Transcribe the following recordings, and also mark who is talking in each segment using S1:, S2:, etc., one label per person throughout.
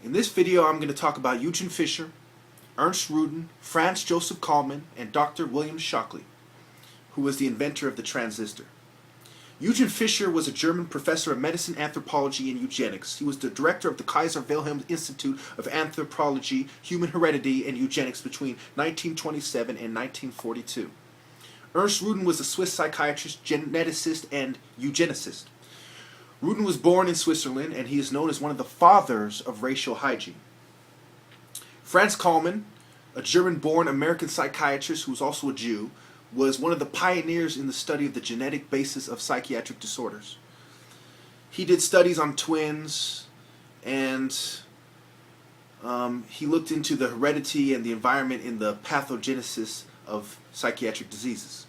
S1: In this video, I'm going to talk about Eugen Fischer, Ernst Rudin, Franz Joseph Kallman, and Dr. William Shockley, who was the inventor of the transistor. Eugen Fischer was a German professor of medicine, anthropology, and eugenics. He was the director of the Kaiser Wilhelm Institute of Anthropology, Human Heredity, and Eugenics between 1927 and 1942. Ernst Rudin was a Swiss psychiatrist, geneticist, and eugenicist. Rudin was born in Switzerland, and he is known as one of the fathers of racial hygiene. Franz Kallman, a German-born American psychiatrist who was also a Jew, was one of the pioneers in the study of the genetic basis of psychiatric disorders. He did studies on twins, and he looked into the heredity and the environment in the pathogenesis of psychiatric diseases.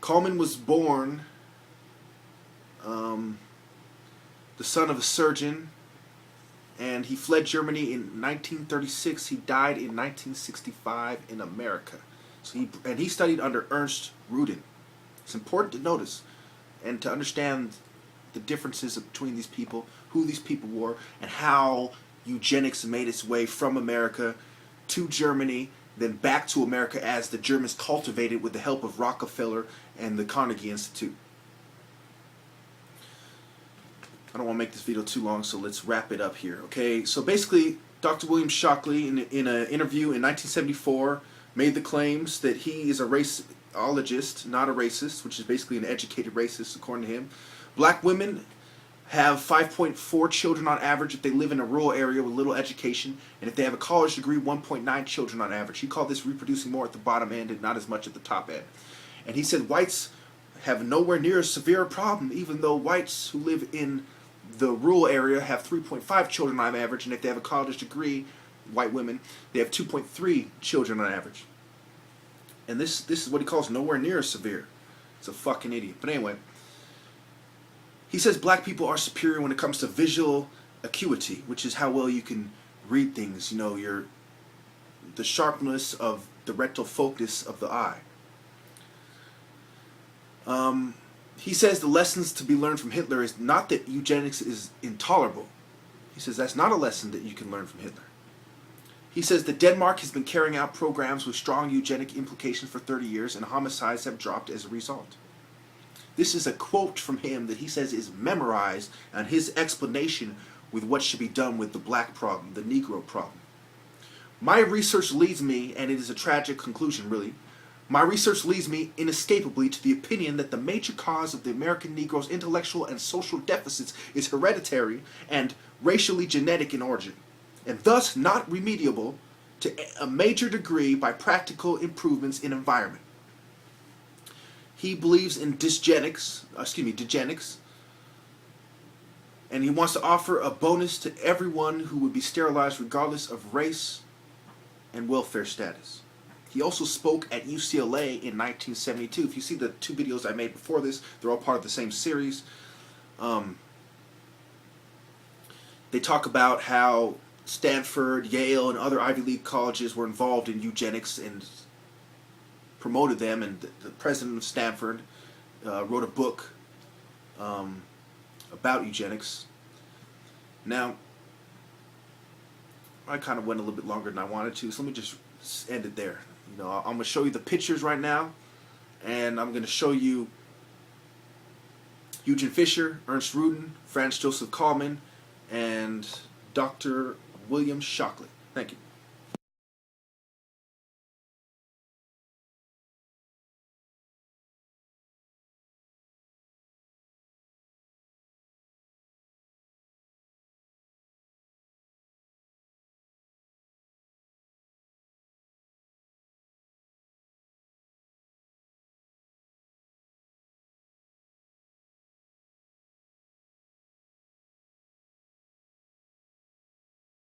S1: Kallman was born the son of a surgeon, and he fled Germany in 1936. He died in 1965 in America. So he studied under Ernst Rudin. It's important to notice and to understand the differences between these people, who these people were, and how eugenics made its way from America to Germany, then back to America as the Germans cultivated with the help of Rockefeller and the Carnegie Institute. I don't want to make this video too long, so let's wrap it up here. Okay, so basically, Dr. William Shockley, in an interview in 1974, made the claims that he is a raceologist, not a racist, which is basically an educated racist, according to him. Black women have 5.4 children on average if they live in a rural area with little education, and if they have a college degree, 1.9 children on average. He called this reproducing more at the bottom end and not as much at the top end. And he said whites have nowhere near as severe a problem, even though whites who live in the rural area have 3.5 children on average, and if they have a college degree, white women, they have 2.3 children on average. And this is what he calls nowhere near as severe. It's a fucking idiot. But anyway, he says black people are superior when it comes to visual acuity, which is how well you can read things, you know, the sharpness of the rectal focus of the eye. He says the lessons to be learned from Hitler is not that eugenics is intolerable. He says that's not a lesson that you can learn from Hitler. He says that Denmark has been carrying out programs with strong eugenic implications for 30 years, and homicides have dropped as a result. This is a quote from him that he says is memorized on his explanation with what should be done with the black problem, the Negro problem. My research leads me, and it is a tragic conclusion really, my research leads me inescapably to the opinion that the major cause of the American Negro's intellectual and social deficits is hereditary and racially genetic in origin, and thus not remediable to a major degree by practical improvements in environment. He believes in eugenics, and he wants to offer a bonus to everyone who would be sterilized regardless of race and welfare status. He also spoke at UCLA in 1972. If you see the two videos I made before this, they're all part of the same series. They talk about how Stanford, Yale, and other Ivy League colleges were involved in eugenics and promoted them, and the president of Stanford wrote a book about eugenics. Now, I kind of went a little bit longer than I wanted to, so let me just end it there. You know, I'm going to show you the pictures right now, and I'm going to show you Eugen Fischer, Ernst Rudin, Franz Joseph Kallman, and Dr. William Shockley. Thank you.